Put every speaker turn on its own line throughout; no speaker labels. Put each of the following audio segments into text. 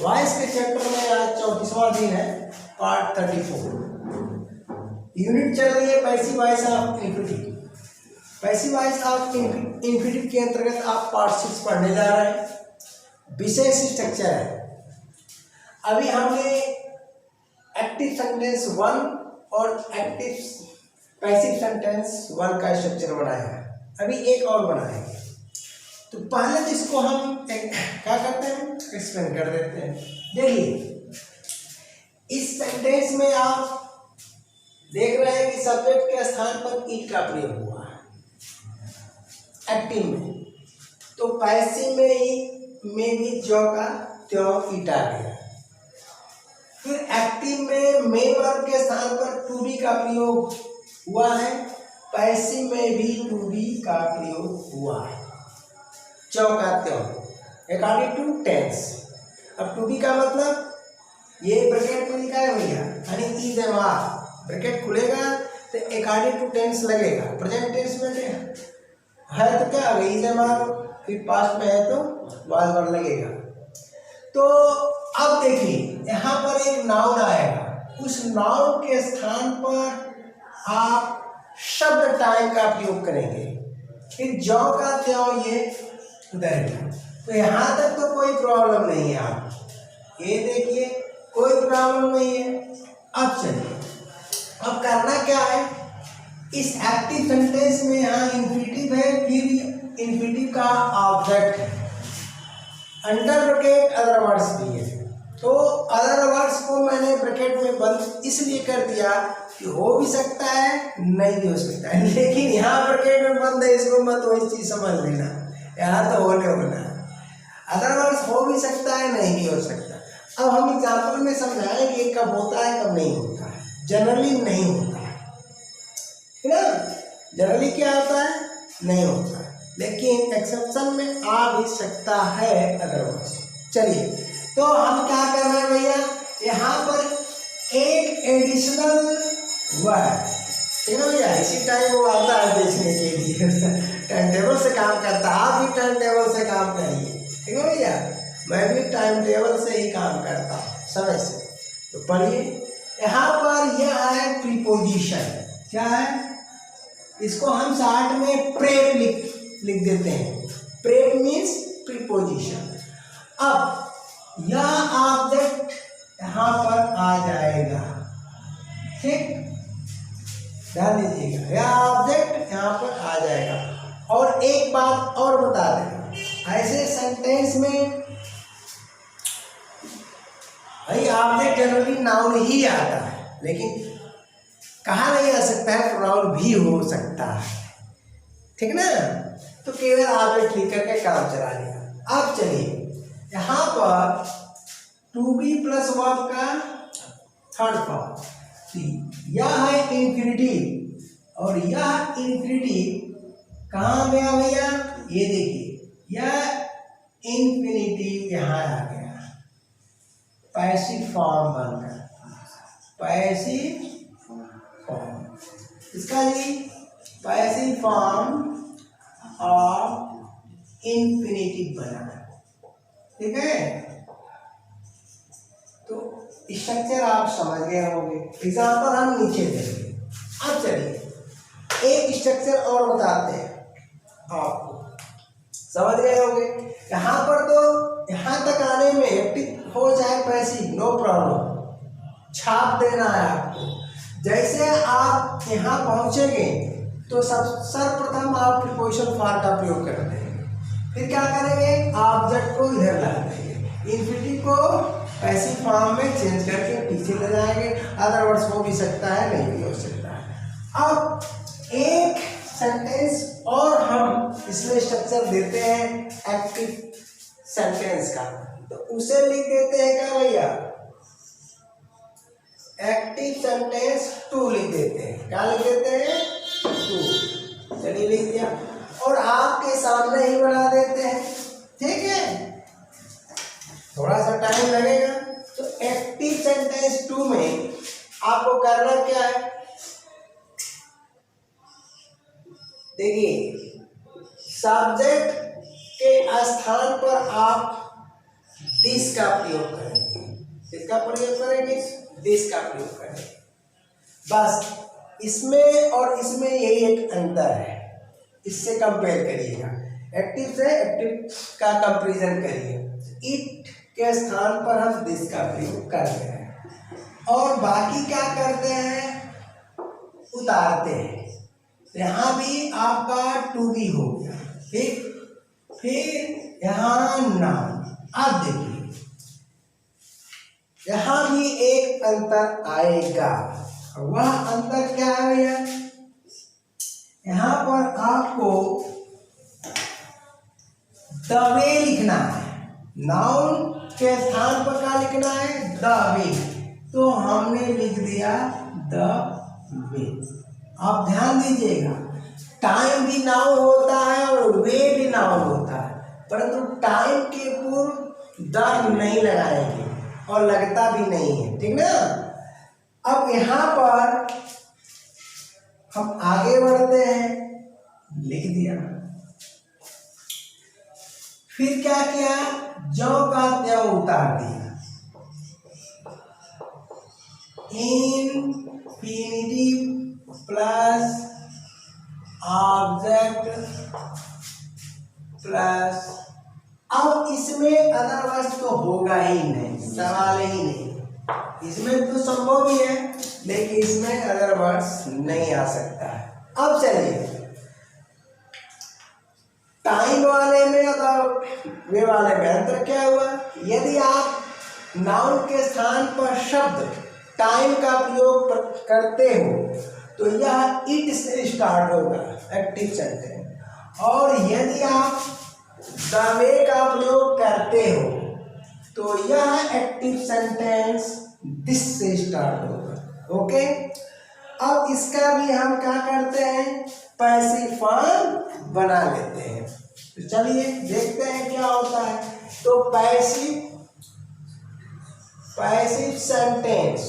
Voice के chapter में आज 34वां दिन है, पार्ट 34। यूनिट चल रही है passive voice of infinitive. Passive voice of infinitive के अंतर्गत आप पार्ट 6 पढ़ने जा रहे हैं। विशेष स्ट्रक्चर है। अभी हमने एक्टिव सेंटेंस 1 और एक्टिव पैसिव सेंटेंस 1 का स्ट्रक्चर बनाया है। अभी एक और बनाएंगे। तो पहले तो इसको हम क्या करते हैं, एक्सप्लेन कर देते हैं। देखिए, इस सेंटेंस में आप देख रहे हैं कि सब्जेक्ट के स्थान पर ईट का प्रयोग हुआ है एक्टिव में। तो पैसिव में भी जो का त्यों ईट आ गया। फिर एक्टिव में मेन वर्ब के स्थान पर टू बी का प्रयोग हुआ है। पैसिव में भी टू बी का प्रयोग हुआ है, चौका त्यों, अकॉर्डिंग टू टेंस। अब टू बी का मतलब ये ब्रैकेट में लिखा है भैया, यानी इज एम आर, ब्रैकेट खुलेगा तो अकॉर्डिंग टू टेंस लगेगा। प्रेजेंट टेंस में है तो क्या होगा, इज एम आर, फिर पास्ट में है तो वाज वर लगेगा। तो अब देखिए, यहाँ पर एक नाउन आएगा। उस नाउन के स्थान पर आप शब्द टाइम का प्रयोग करेंगे। फिर जो का त्यों ये उधर गया। तो यहाँ तक तो कोई प्रॉब्लम नहीं है। आप ये देखिए, कोई प्रॉब्लम नहीं है। अब चलिए, अब करना क्या है, इस एक्टिव सेंटेंस में यहाँ इंफिनिटिव है, फिर इंफिनिटिव का ऑब्जेक्ट है, अंडर ब्रैकेट अदर वर्ड्स भी है। तो अदर वर्ड्स को मैंने ब्रैकेट में बंद इसलिए कर दिया कि हो भी सकता है, नहीं भी हो सकता है, लेकिन यहाँ ब्रैकेट में बंद है, इसको मत वही चीज समझ लेना, यहाँ तो होना। अदरवाइज हो भी सकता है, नहीं भी हो सकता। अब हम एग्जाम्पल में समझाएंगे कब होता है कब नहीं होता है। जनरली नहीं होता है ना, जनरली क्या होता है, नहीं होता है, लेकिन एक्सेप्शन में आ भी सकता है अदरवाइज। चलिए, तो हम क्या कर रहे हैं भैया, यहाँ पर एक एडिशनल वर्ड, ठीक है भैया। इसी टाइम वो आता है बेचने के लिए टाइम टेबल से काम करता है। आप भी टाइम टेबल से काम करिए, ठीक है भैया। मैं भी टाइम टेबल से ही काम करता हूँ, समय से। तो पढ़िए, यहाँ पर यह है प्रीपोजिशन। क्या है, इसको हम शॉर्ट में प्रेप लिख देते हैं। Prep means preposition. अब यह ऑब्जेक्ट यहाँ पर आ जाएगा, ठीक, ध्यान दीजिएगा, यह ऑब्जेक्ट यहाँ पर आ जाएगा। और एक बात और बता दें, ऐसे सेंटेंस में भाई ऑब्जेक्ट जनरली नाउन ही आता है, लेकिन कहा नहीं आ सकता है, प्रोनाउन भी हो सकता है, ठीक ना। तो केवल ऑब्जेक्ट लिख करके काम चला लिया। अब चलिए, यहाँ पर टू बी प्लस वर्ब का थर्ड फॉर्म, यह है इंफिनिटिव, और यह इंफिनिटिव कहाँ गया भैया, ये देखिए, यह इंफिनिटिव यहाँ आ गया पैसिव फॉर्म बनकर, पैसिव फॉर्म, इसका जी पैसिव फॉर्म ऑफ इंफिनिटिव बना, ठीक है। तो स्ट्रक्चर आप समझ गए होंगे। एग्जाम्पल हम नीचे देंगे। अब चलिए एक स्ट्रक्चर और बताते हैं आपको, समझ गए होंगे। यहाँ पर तो यहाँ तक आने में एक्टिव हो जाए पैसिव, नो प्रॉब्लम, छाप देना है आपको। जैसे आप यहाँ पहुँचेंगे तो सर्वप्रथम आप प्रीपोजिशन फॉर का प्रयोग कर देंगे। फिर क्या करेंगे, ऑब्जेक्ट को इधर ला देंगे, इंफिनिटिव को पैसिव फॉर्म में चेंज करके पीछे ले जाएंगे। अदर वर्ड्स हो भी सकता है, नहीं भी हो सकता है। अब एक सेंटेंस और हम इसमें स्ट्रक्चर देते हैं एक्टिव सेंटेंस का, तो उसे लिख देते हैं क्या भैया, एक्टिव सेंटेंस 2 लिख देते हैं। क्या लिख देते हैं, 2। चलिए लिख दिया, और आपके सामने ही बना देते हैं, ठीक है। थोड़ा सा टाइम लगेगा। तो एक्टिव सेंटेंस 2 में आपको करना क्या है, देखिए, सब्जेक्ट के स्थान पर आप दिस का प्रयोग करेंगे। किसका प्रयोग करेंगे? दिस का प्रयोग करेंगे। बस इसमें और इसमें यही एक अंतर है, इससे कंपेयर करिएगा। एक्टिव से एक्टिव का कंपैरिजन करिए। इट के स्थान पर हम दिस का प्रयोग करते हैं और बाकी क्या करते हैं? उतारते हैं। यहाँ भी आपका टू बी हो गया, ठीक। फिर यहाँ नाउन। अब देखिए यहाँ भी एक अंतर आएगा। वह अंतर क्या है भैया? यहाँ पर आपको द वे लिखना है। नाउन के स्थान पर क्या लिखना है? The way. तो हमने लिख दिया द वे। आप ध्यान दीजिएगा, टाइम भी नाउन होता है और वे भी नाउन होता है, परंतु टाइम के पूर्व द नहीं लगाएंगे और लगता भी नहीं है, ठीक ना। अब यहाँ पर हम आगे बढ़ते हैं, लिख दिया। फिर क्या किया? ज्यों का त्यों उतार दिया। इंफिनिटिव प्लस ऑब्जेक्ट प्लस, अब इसमें अदरवाइज तो होगा ही नहीं, सवाल ही नहीं। इसमें तो संभव ही है लेकिन इसमें अदरवाइज नहीं आ सकता है। अब चलिए टाइम वाले में और वे वाले में अंतर क्या हुआ? यदि आप नाउन के स्थान पर शब्द टाइम का प्रयोग करते हो तो यह इट से स्टार्ट होगा, एक्टिव सेंटेंस। और यदि आप द वे का प्रयोग करते हो तो यह एक्टिव सेंटेंस दिस से स्टार्ट होगा। ओके, अब इसका भी हम क्या करते हैं? पैसिव फॉर्म बना लेते हैं। तो चलिए देखते हैं क्या होता है। तो पैसिव सेंटेंस,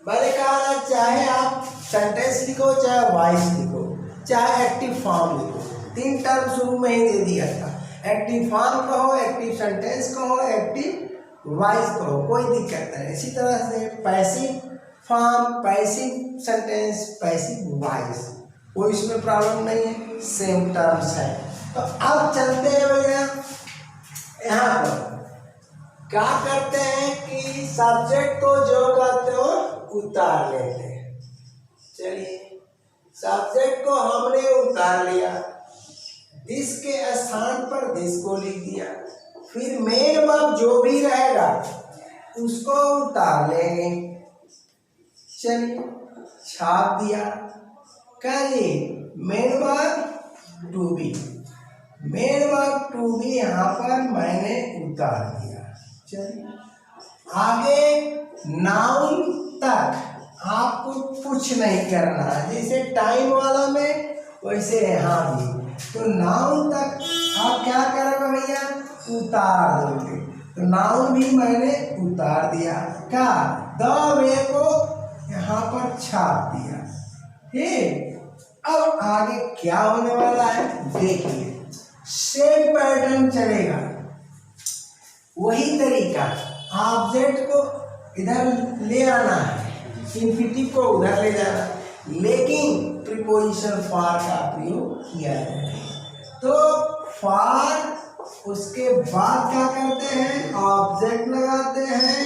मैंने कहा चाहे आप सेंटेंस लिखो, चाहे वॉइस लिखो, चाहे एक्टिव फॉर्म लिखो, 3 टर्म शुरू में ही दे दिया था। एक्टिव फॉर्म कहो, एक्टिव सेंटेंस कहो, एक्टिव वॉइस कहो, कोई दिक्कत नहीं। इसी तरह से passive form, passive sentence, passive voice, कोई इसमें प्रॉब्लम नहीं है, सेम टर्म्स है। तो अब चलते हैं भैया यहाँ पर क्या करते हैं कि सब्जेक्ट को जो कहते हो उतार लेते हैं। चलिए सब्जेक्ट को हमने उतार लिया, दिस के स्थान पर दिस को लिख दिया। फिर मेन वर्ब जो भी रहेगा उसको उतार लेंगे। चलिए छाप दिया। करिए main verb to be, main verb to be यहाँ पर मैंने उतार दिया। चलिए आगे नाउन तक आपको कुछ नहीं करना है, जैसे टाइम वाला में वैसे यहाँ भी। तो नाउन तक आप क्या करोगे भैया? उतार दोगे। तो नाउन भी मैंने उतार दिया। क्या? द वे को यहाँ पर छाप दिया। ठीक, अब आगे क्या होने वाला है देखिए। सेम पैटर्न चलेगा, वही तरीका। ऑब्जेक्ट को इधर ले आना है, इंफिनिटिव को उधर ले जाना, लेकिन प्रीपोजिशन फॉर का प्रयोग किया जाए। तो फॉर उसके बाद क्या करते हैं? ऑब्जेक्ट लगाते हैं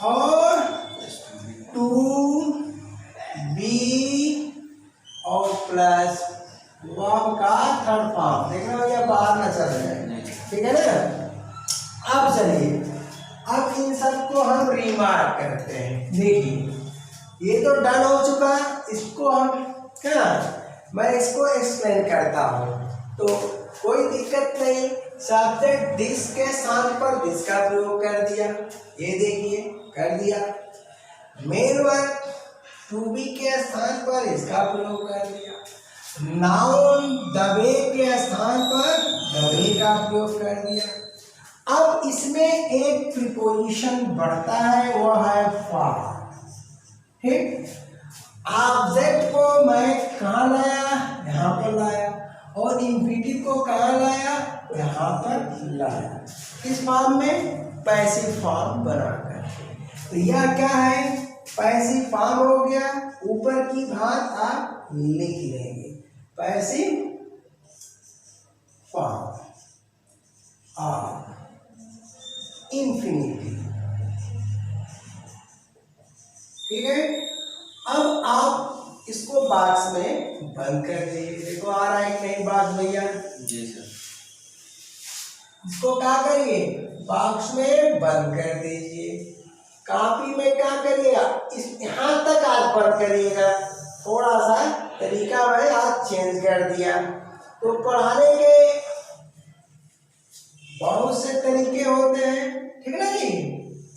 और टू बी और प्लस वर्ब का थर्ड फॉर्म। देखना भैया बाहर ना चल जाए, ठीक है ना। अब चलिए, अब इन सबको हम रिमार्क करते हैं। देखिए ये तो डन हो चुका, इसको हम क्या, मैं इसको एक्सप्लेन करता हूँ तो कोई दिक्कत नहीं। सब्जेक्ट दिस के स्थान पर दिस का प्रयोग कर दिया, ये देखिए कर दिया। मेन वर्ब टू बी के स्थान पर इसका प्रयोग कर दिया। नाउन द वे के स्थान पर द वे का प्रयोग कर दिया। अब इसमें एक प्रीपोजिशन बढ़ता है, वो है फॉर। ठीक, ऑब्जेक्ट को मैं कहाँ लाया? यहाँ पर लाया। और इंफिनिटिव को कहाँ लाया? यहाँ पर लाया। किस फॉर्म में? पैसिव फॉर्म बनाकर। तो यह क्या है? पैसिव फॉर्म हो गया। ऊपर की बात आप लिख लेंगे, पैसिव फॉर्म ऑफ इंफिनिटी। ठीक है, अब आप इसको बॉक्स में बंद कर दीजिए। देखो आ रहा है नहीं बात भैया?
जी सर।
इसको क्या करिए? बॉक्स में बंद कर दीजिए। कॉपी में क्या करिएगा? इस यहाँ तक आप बंद करिएगा। थोड़ा सा तरीका मैंने आज चेंज कर दिया। तो पढ़ाने के बहुत से तरीके होते हैं, ठीक है ना जी?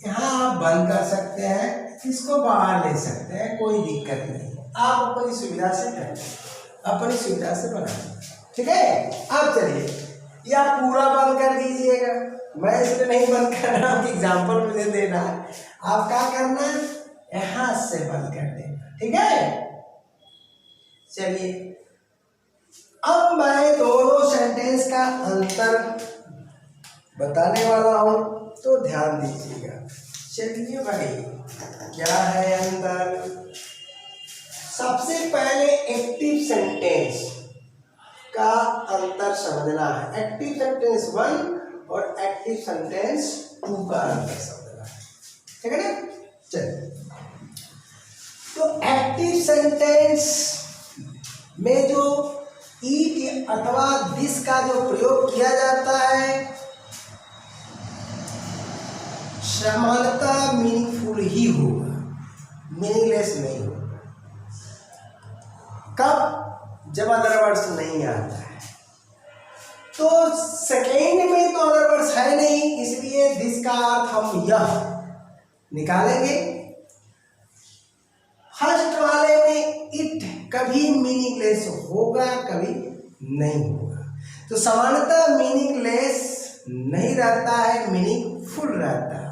यहाँ आप बंद कर सकते हैं, इसको बाहर ले सकते हैं, कोई दिक्कत नहीं। आप अपनी सुविधा से करें, अपनी सुविधा से बनाएं। ठीक है, अब चलिए या पूरा बंद कर दीजिएगा। मैं इसलिए नहीं बंद कर रहा हूँ, एग्जाम्पल मुझे देना है। आप क्या करना है? यहाँ से बंद कर देना। ठीक है, चलिए अब मैं दोनों सेंटेंस का अंतर बताने वाला हूं, तो ध्यान दीजिएगा। चलिए भाई, क्या है अंतर? सबसे पहले एक्टिव सेंटेंस का अंतर समझना है। एक्टिव सेंटेंस 1 और एक्टिव सेंटेंस 2 का अंतर समझना है। ठीक है ना? चलिए, तो एक्टिव सेंटेंस में जो ईट अथवा दिस का जो प्रयोग किया जाता है, सामान्यतः मीनिंगफुल ही होगा, मीनिंगलेस नहीं होगा। कब? जब अदर वर्ड्स नहीं आता है। तो सेकेंड में तो अदर वर्ड्स है नहीं, इसलिए दिस का अर्थ हम यह निकालेंगे। फर्स्ट वाले में इट कभी मीनिंगलेस होगा, कभी नहीं होगा। तो सामान्यतः मीनिंगलेस नहीं रहता है, मीनिंगफुल रहता है।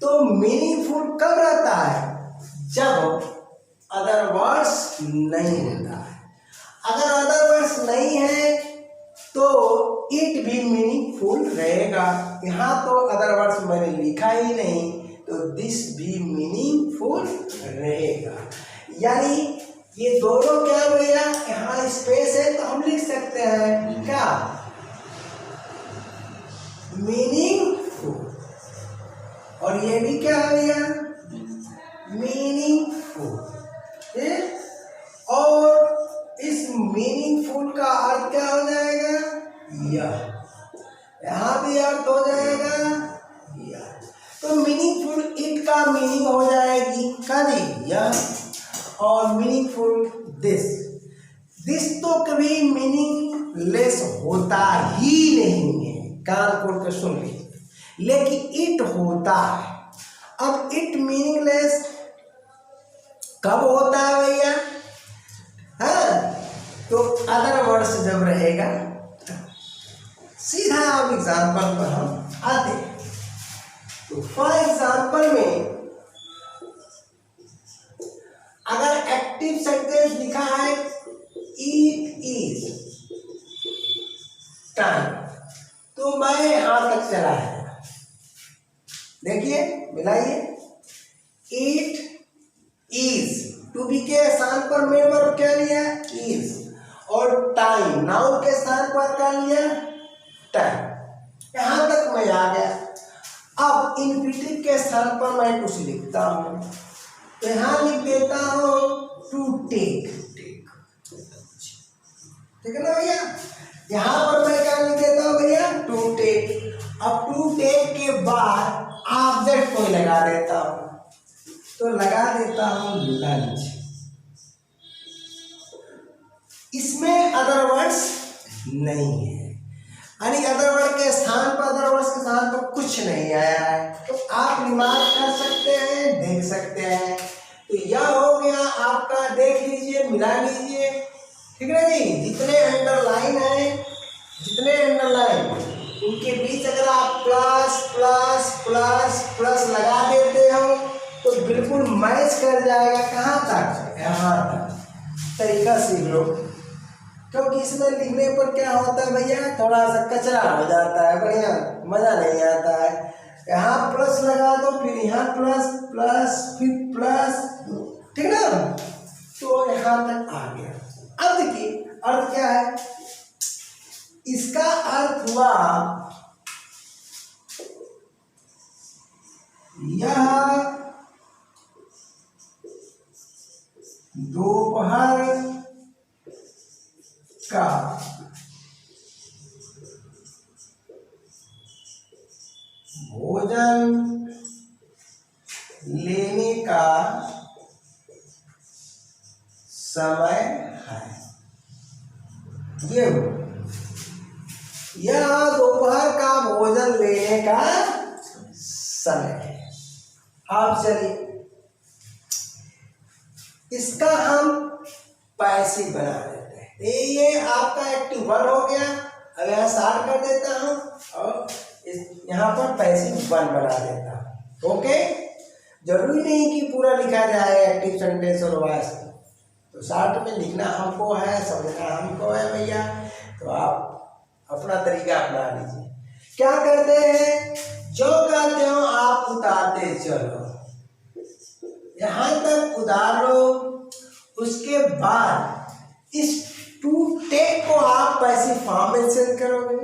तो मीनिंगफुल कब रहता है? जब अदर वर्ड्स नहीं होता है। अगर अदर वर्ड्स नहीं है तो इट भी मीनिंगफुल रहेगा। यहाँ तो अदर वर्ड्स मैंने लिखा ही नहीं, तो दिस भी मीनिंगफुल रहेगा। यानी ये दोनों क्या भैया? यहाँ स्पेस है तो हम लिख सकते हैं क्या? मीनिंगफुल। और ये भी क्या है भैया? मीनिंगफुल। और इस मीनिंगफुल का अर्थ क्या हो जाएगा? यह। यहाँ भी अर्थ हो जाएगा यह। तो मीनिंगफुल इट का मीनिंग हो जाएगी कभी यह, और मीनिंगफुल दिस। दिस तो कभी मीनिंगलेस होता ही नहीं है, कान खोल कर सुन लीजिए। लेकिन इट होता है। अब इट मीनिंगलेस कब होता है भैया? हाँ, तो अदर वर्ड्स जब रहेगा। सीधा अब एग्जाम्पल पर हम आते हैं। तो फॉर एग्जाम्पल में अगर एक्टिव सेंटेंस लिखा है इट इज टाइम, तो मैं यहां तक चला है। देखिए, मिलाइए। इट इज, टू बी के स्थान पर मेन वर्ब क्या लिया? इज। और टाइम, नाउन के स्थान पर क्या लिया? टाइम। यहां तक मैं आ गया। अब इन्फिनिटिव के स्थान पर मैं कुछ लिखता हूं, तो यहां लिख देता हूं टू टेक। ठीक है ना भैया? यहां पर मैं क्या लिख देता हूं भैया? To take. अब टू टेक के बाद ऑब्जेक्ट कोई लगा देता हूं, तो लगा देता हूं लंच। इसमें अदर वर्ड्स नहीं है, यानी अदर वर्ड के स्थान पर, अदर वर्ड्स के स्थान पर कुछ नहीं आया है। तो आप रिमार्क कर सकते हैं, देख सकते हैं। तो यह हो गया आपका, देख लीजिए, मिला लीजिए। ठीक है जी? जितने अंडरलाइन है, जितने अंडरलाइन, उनके बीच अगर आप प्लस प्लस प्लस प्लस लगा देते हो तो बिल्कुल मैच कर जाएगा। कहाँ तक? यहाँ तक। तरीका सीख लो। क्योंकि इसमें लिखने पर क्या होता है भैया, थोड़ा सा कचरा हो जाता है, बढ़िया मजा नहीं आता है। यहाँ प्लस लगा दो, फिर यहाँ प्लस प्लस फिर प्लस, ठीक ना। तो यहाँ तक आ गया। अब देखिए अर्थ क्या है, इसका अर्थ हुआ यह दोपहर का भोजन लेने का समय है। यह दोपहर का भोजन लेने का समय है। अब चलिए इसका हम पैसिव बना देते हैं। ये आपका एक्टिव वन हो गया। अब यहाँ सार कर देता हूँ और यहाँ पर पैसिव वन बना देता हूँ। ओके, जरूरी नहीं कि पूरा लिखा जाए एक्टिव सेंटेंस और वॉइस, तो शॉर्ट में लिखना हमको है, समझना हमको है भैया। तो आप अपना तरीका अपना लीजिए। क्या करते हैं, जो कहते हो आप उतारते चलो, यहाँ तक उतार लो। उसके बाद इस टू टेक को आप पैसिव फॉर्म में चेंज करोगे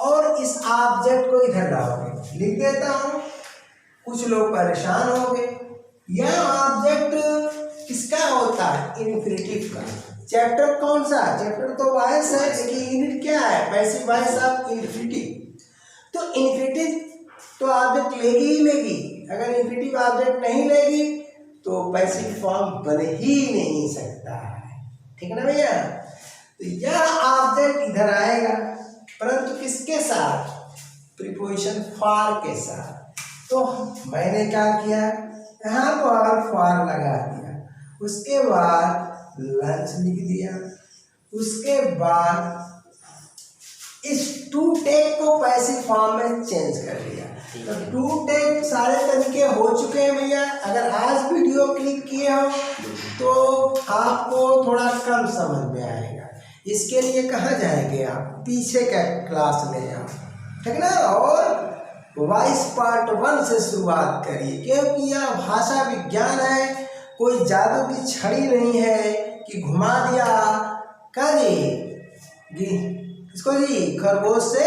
और इस ऑब्जेक्ट को इधर लाओगे। लिख देता हूँ, कुछ लोग परेशान हो गए। यह ऑब्जेक्ट किसका होता है, इन्फिनिटिव का। चैप्टर कौन सा, चैप्टर तो वॉइस है, लेकिन यूनिट क्या है, पैसिव वॉइस ऑफ इन्फिनिटिव। तो इन्फिनिटिव तो ऑब्जेक्ट लेगी ही लेगी। अगर इन्फिनिटिव ऑब्जेक्ट नहीं लेगी तो पैसिव फॉर्म बन ही नहीं सकता है, ठीक है ना भैया। तो यह ऑब्जेक्ट इधर आएगा, परंतु किसके साथ, प्रीपोजिशन फॉर के साथ। तो मैंने क्या किया, यहाँ पर फॉर लगा दिया, उसके बाद लंच लिख दिया, उसके बाद इस टू टेक को पैसिव फॉर्म में चेंज कर दिया। तो टू टेक सारे तरीके हो चुके हैं भैया। अगर आज वीडियो क्लिक किए हो तो आपको थोड़ा कम समझ में आएगा। इसके लिए कहाँ जाएंगे आप, पीछे का क्लास में जाओ, ठीक ना। और वॉइस पार्ट 1 से शुरुआत करिए, क्योंकि यह भाषा विज्ञान है, कोई जादू की छड़ी नहीं है कि घुमा दिया क्या जी इसको जी खरगोश से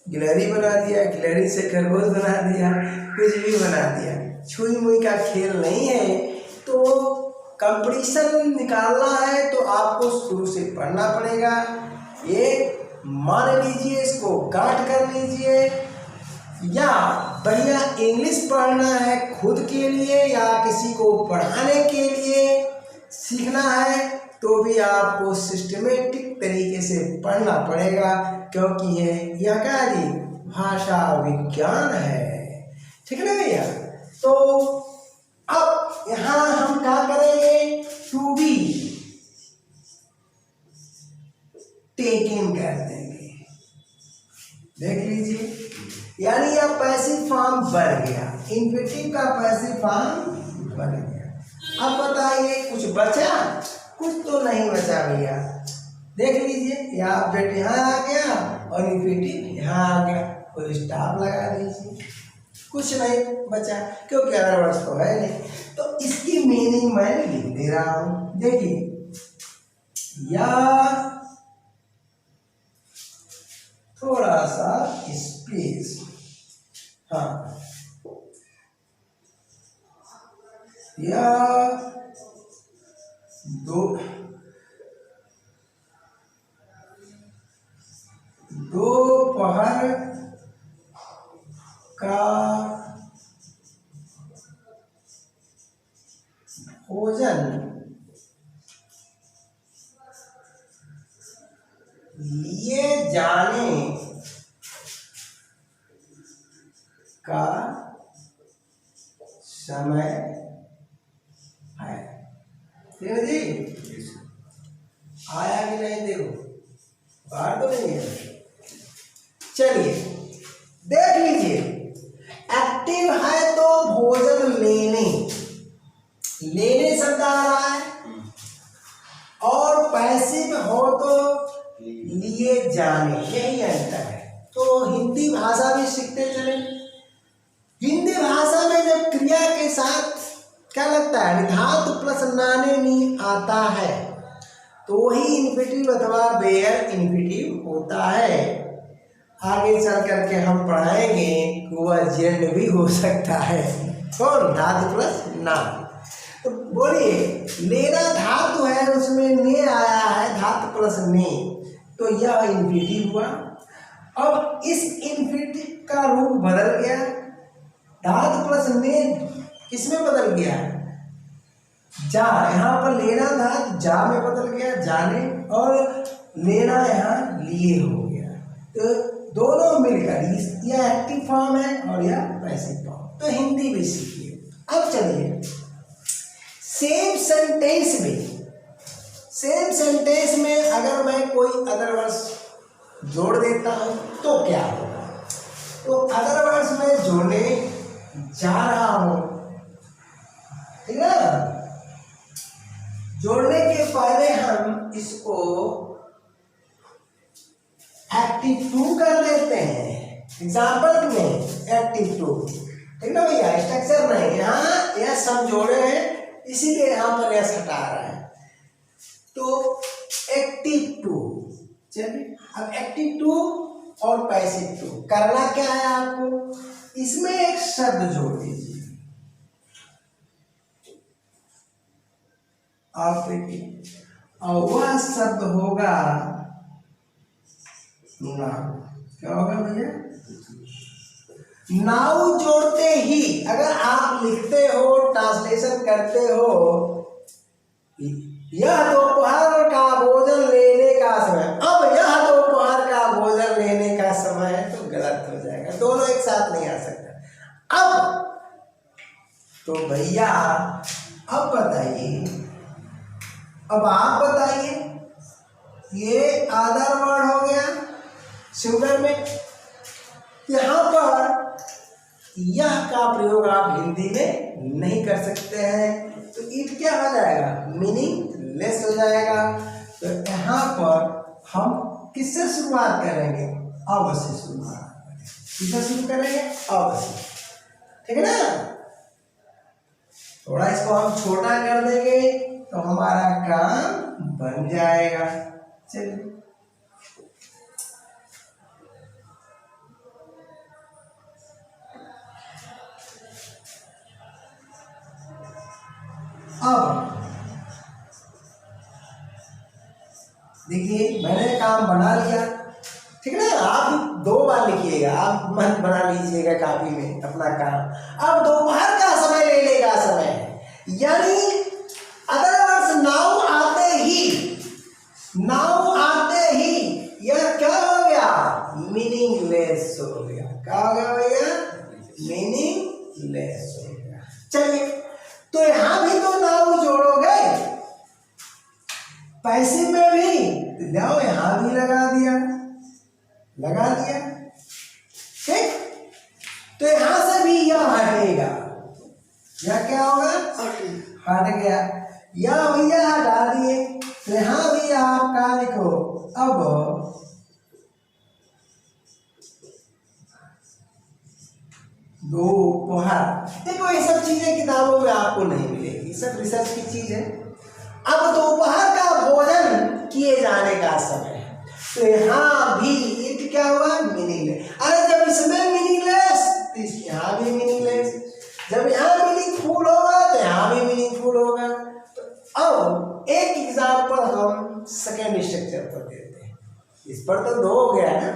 गिलहरी बना दिया, गिलहरी से खरगोश बना दिया, कुछ भी बना दिया। छुई मुई का खेल नहीं है। तो कंपटीशन निकालना है तो आपको शुरू से पढ़ना पड़ेगा। ये मान लीजिए, इसको गांठ कर लीजिए। या बढ़िया इंग्लिश पढ़ना है खुद के लिए या किसी को पढ़ाने के लिए सीखना है, तो भी आपको सिस्टमेटिक तरीके से पढ़ना पड़ेगा, क्योंकि यह क्या जी, भाषा विज्ञान है, ठीक है ना भैया। तो अब यहाँ हम क्या करेंगे, टू बी टेकन कर देंगे। देख लीजिए, यानी यह पैसिव फॉर्म बढ़ गया, इन्फिनिटिव का पैसिव फॉर्म बढ़ गया। अब बताइए कुछ बचा, कुछ तो नहीं बचा भैया। देख लीजिए, यह ऑब्जेक्ट यहाँ आ गया और इन्फिनिटिव यहाँ आ गया, कोई स्टॉप लगा दीजिए, कुछ नहीं बचा, क्योंकि अदर वर्ड्स तो है नहीं। तो इसकी मीनिंग मैं लिख दे रहा हूँ। देखिए, या थोड़ा सा स्पेस, हाँ, या दोपहर का भोजन लिए जाने का समय है। ठीक है जी, आया कि नहीं, देखो बाहर तो नहीं है। चलिए देख लीजिए, एक्टिव है तो भोजन लेने शब्द आ रहा है, और देखते चले। हिंदी भाषा में जब क्रिया के साथ क्या लगता है, धातु प्लस नाने नी आता है तो वही इन्फिनिटिव अथवा बेयर इन्फिनिटिव होता है। आगे चल करके हम पढ़ाएंगे कि वह जेंड भी हो सकता है। कौन? धातु प्लस ना। तो बोलिए, लेना धातु है, उसमें ने आया है, धातु प्लस ने, तो यह इन्फिनिटिव हुआ। अब इस इन्फिनिटिव का रूप बदल गया, धातु प्लस ने किसमें बदल गया? जा। यहाँ पर लेना था, जा में बदल गया, जाने, और लेना यहाँ लिए हो गया। तो दोनों मिलकर यह एक्टिव फॉर्म है और यह पैसिव फॉर्म। तो हिंदी भी सीखिए। अब चलिए सेम सेंटेंस में अगर मैं कोई अदर वर्ड्स जोड़ देता हूं तो क्या होगा? तो अदर वर्ड्स में जोड़ने जा रहा हूं, ठीक है। जोड़ने के पहले हम इसको एक्टिव टू कर लेते हैं। एग्जाम्पल में एक्टिव टू, ठीक ना भैया, स्ट्रक्चर नहीं। यहाँ यह सब जोड़े हैं, इसीलिए यहाँ पर यह हटा रहा है। तो एक्टिव टू, चलिए अब एक्टिव टू और पैसिव टू करना क्या है आपको? इसमें एक शब्द जोड़ दीजिए। आप देखिए, और वह शब्द होगा नाउ। क्या होगा भैया? नाउ जोड़ते ही अगर आप लिखते हो, ट्रांसलेशन करते हो, यह दोपहर का भोजन लेने का समय, अब यह दोपहर का भोजन लेने का समय है, तो गलत हो जाएगा, दोनों एक साथ नहीं आ सकता। अब तो भैया अब बताइए, अब आप बताइए, ये अदर वर्ड हो गया सिंगुलर में। यहाँ पर यह का प्रयोग आप हिंदी में नहीं कर सकते हैं, तो इट क्या हो जाएगा? मीनिंगलेस हो जाएगा। तो यहाँ पर हम किससे शुरुआत करेंगे? अब से शुरुआत करेंगे। किससे शुरू करेंगे? अब से, ठीक है ना। थोड़ा इसको हम छोटा कर देंगे तो हमारा काम बन जाएगा। चलिए अब देखिए, मैंने काम बना लिया, ठीक है ना। आप 2 बार लिखिएगा, आप मन बना लीजिएगा कॉपी में अपना काम। अब दोपहर का समय लेने का समय है, यानी अदरवाइज नाउ आते ही यह क्या हो गया? मीनिंगलेस हो गया। क्या हो गया भैया? मीनिंगलेस हो गया। चलिए, तो यहां भी तो नाउ जोड़ोगे, पैसे में भी तो जाओ यहां भी लगा दिया, ठीक। तो यहां से भी यह हटेगा, यह क्या होगा? हट गया। यह भैया हटा दिए, तो यहां भी आपका लिखो अब दोपहर। देखो ये सब चीजें किताबों में आपको नहीं मिलेगी, ये सब रिसर्च की चीज है। अब दोपहर का भोजन किए जाने का समय है, तो यहाँ भी इट क्या हुआ? मीनिंगलेस। अरे जब इसमें मीनिंगलेस तो यहाँ भी मीनिंगलेस, जब यहाँ मीनिंगफुल होगा तो यहाँ भी मीनिंगफुल होगा। तो अब एक एग्जाम्पल हम सेकेंड स्ट्रक्चर पर देते हैं। इस पर तो 2 हो गया ना,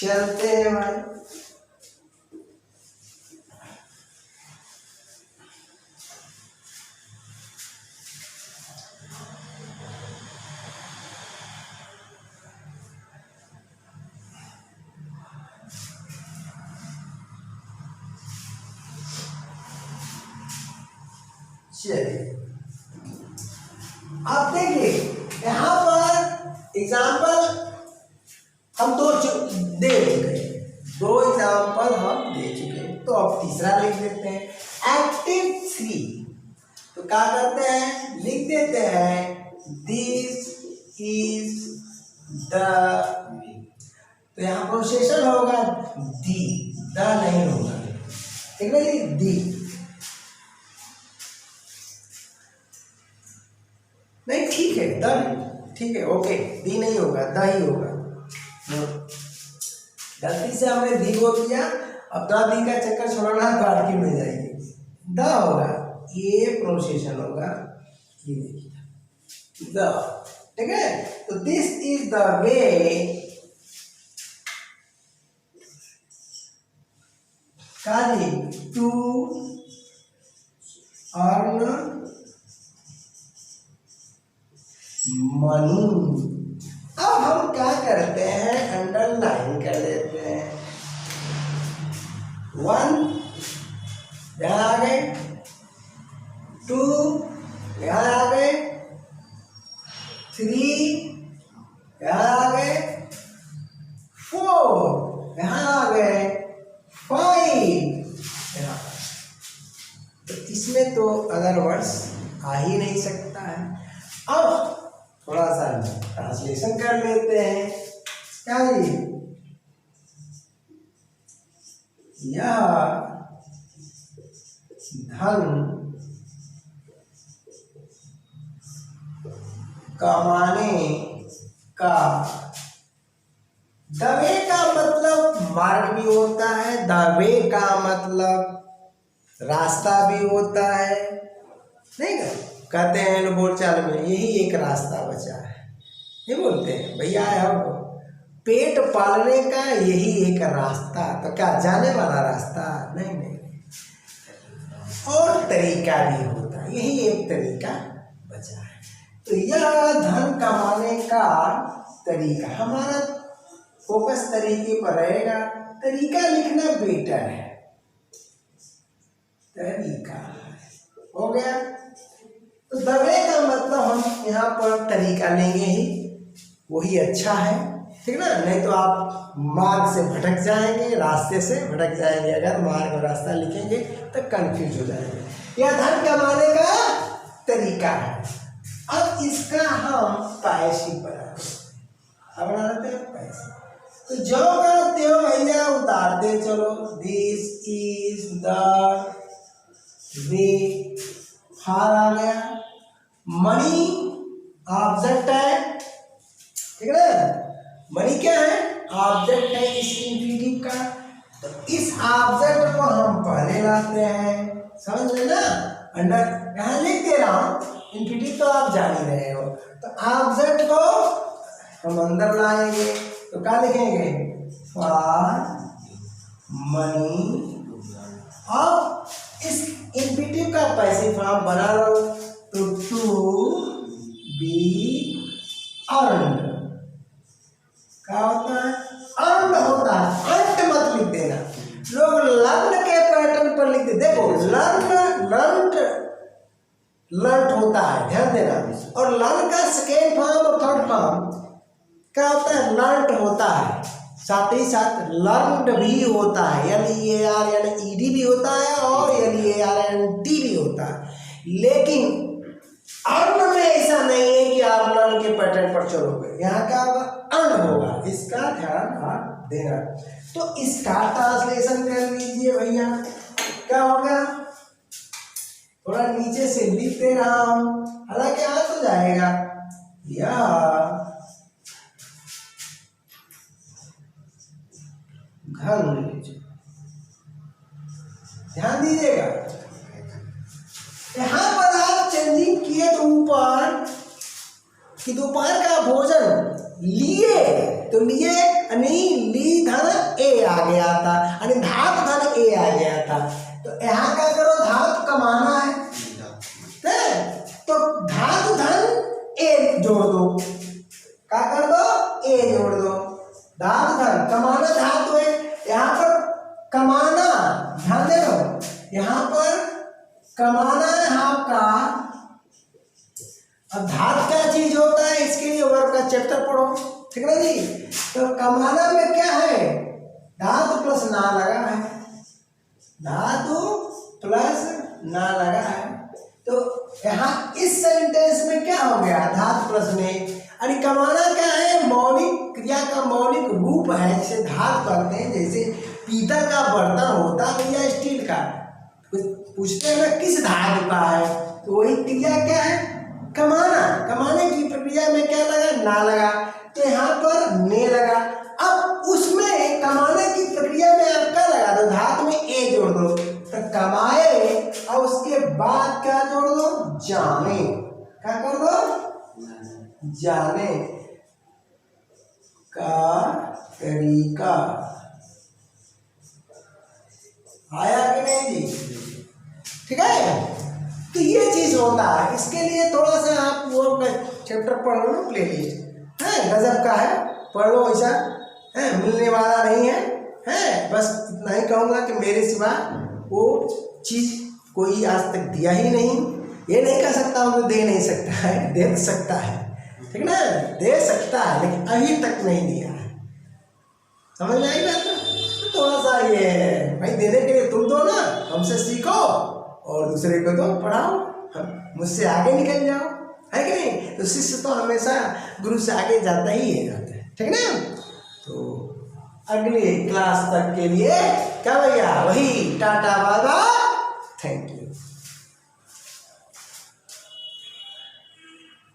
चलते हैं भाई। चलिए आप देखिए, यहां पर एग्जाम्पल हम 2 दे चुके हैं, 2 एग्जाम्पल हम दे चुके हैं। तो अब तीसरा लिख देते हैं, एक्टिव 3। तो क्या करते हैं? लिख देते हैं दिस इज द, तो यहाँ प्रोसेशन होगा दी। द नहीं होगा, ठीक है जी, दी नहीं, ठीक है, द ठीक है, ओके, दी नहीं होगा, द ही होगा। गलती से हमने दी बोल दिया, अब द दी का चक्कर छोड़ना तो आर्टिकल मिल जाएगी, द होगा, ये प्रोनाउंसिएशन होगा, ये देखिए द, ठीक है। तो दिस इज द वे काजी टू अर्न मनी। अब हम क्या करते हैं, अंडरलाइन कर देते हैं, 1 यहाँ आ गए, 2 यहाँ आ गए, 3 यहाँ आ गए, 4 यहाँ आ गए, 5 यहाँ। तो इसमें तो अदर वर्ड्स आ ही नहीं सकता है। अब थोड़ा सा ट्रांसलेशन कर लेते हैं, क्या जी, यह धन कमाने का, दवे का मतलब मार्ग भी होता है, दवे का मतलब रास्ता भी होता है, नहीं कहते हैं लोग बोलचाल में, यही एक रास्ता बचा है, नहीं बोलते हैं भैया अब पेट पालने का यही एक रास्ता, तो क्या जाने वाला रास्ता नहीं, और तरीका भी होता है, यही एक तरीका बचा है। तो यह धन कमाने का तरीका, हमारा फोकस तरीके पर रहेगा, तरीका लिखना बेटर है, तरीका हो गया। तो दवे का मतलब हम यहाँ पर तरीका लेंगे ही, वही अच्छा है, ठीक ना, नहीं तो आप मार्ग से भटक जाएंगे, रास्ते से भटक जाएंगे, अगर मार्ग और रास्ता लिखेंगे तो कंफ्यूज हो जाएंगे। यह धन कमाने का तरीका है। अब इसका हम पैसे बना लेते हैं, पैसे, तो जो करते हो भैया उतारते चलो, दिस इज द वे, हार आ गया, मनी ऑब्जेक्ट है, ठीक है ना, मनी क्या है, ऑब्जेक्ट है इस इंफिनिटिव का, तो इस ऑब्जेक्ट को हम पहले लाते हैं, समझ रहे ना, अंडर यहाँ लिख दे रहा हूँ, इंफिनिटिव तो आप जान ही रहे हो, तो ऑब्जेक्ट को हम अंदर लाएंगे, तो क्या लिखेंगे, फॉर मनी, अब इस इंफिनिटिव का पैसिव फॉर्म बना लो, तो टू बी अर्नड, क्या होता है, अर्नड होता है, अंत मत लिख देना, लोग लर्न के पैटर्न पर लिख दे, देखो लर्न होता है, ध्यान देना, और लर्न का सेकेंड फॉर्म और थर्ड फॉर्म क्या होता है, लर्न होता है, साथ ही साथ लर्नड भी होता है, LEARNED भी होता है और LEARND भी होता है, लेकिन अर्न में ऐसा नहीं है कि आप लर्न के पैटर्न पर चलोगे, यहाँ का अर्न होगा, इसका ध्यान आप देना। तो इसका ट्रांसलेशन कर लीजिए भैया, क्या होगा, थोड़ा नीचे से लिख दे रहा हूं, हालांकि आ तो जाएगा, या घन, ध्यान दीजिएगा, यहां पर आप चेंजिंग किए तो ऊपर कि दोपहर का भोजन लिए, तो लिए नहीं, ली धन ए आ गया था, यानी धातु धन ए आ गया था, तो यहाँ क्या करो, धातु कमाना है, तो धातु धन ए जोड़ दो, क्या कर दो, ए जोड़ दो, धातु धन, कमाना धातु है, यहाँ पर कमाना, ध्यान दे लो, यहाँ पर कमाना है आपका, अब धातु क्या चीज होता है, इसके लिए वर्ग का चैप्टर पढ़ो, ठीक है जी। तो कमाना में क्या है, धातु प्लस ना लगा है, धातु प्लस ना लगा है, तो यहाँ इस सेंटेंस में क्या हो गया, धातु प्लस में, अरे कमाना क्या है, मौलिक क्रिया का मौलिक रूप है, जिसे धातु करते हैं, जैसे पीतल का बर्तन होता नहीं या स्टील का, पूछते हैं ना किस धातु का है, तो वही क्रिया क्या है, कमाना। कमाने की प्रक्रिया में क्या लगा, ना लगा, तो यहाँ पर ने लगा। अब उसमें कमाने की प्रक्रिया में आप क्या लगा दो, धातु में ए जोड़ दो, तो कमाए, और उसके बाद क्या जोड़ दो, जाने। क्या कर दो, जाने का तरीका। आया कि नहीं जी? ठीक है, तो ये चीज होता है। इसके लिए थोड़ा सा आप वो चैप्टर पढ़ लो, प्ले लिस्ट है, गजब का है, पढ़ लो, ऐसा है मिलने वाला नहीं है। बस इतना ही कहूँगा कि मेरे सिवा वो चीज कोई आज तक दिया ही नहीं। ये नहीं कह सकता हूँ दे नहीं सकता है, दे सकता है, ठीक ना, दे सकता है, लेकिन अभी तक नहीं दिया है। समझ में आई बात? थोड़ा सा ये भाई देने के लिए तुम दो ना, हमसे सीखो और दूसरे को तो पढ़ाओ, मुझसे आगे निकल जाओ, है कि नहीं? तो शिष्य तो हमेशा गुरु से आगे जाता ही है, ठीक ना। तो अगले क्लास तक के लिए क्या भैया, वही tata bye bye, thank you.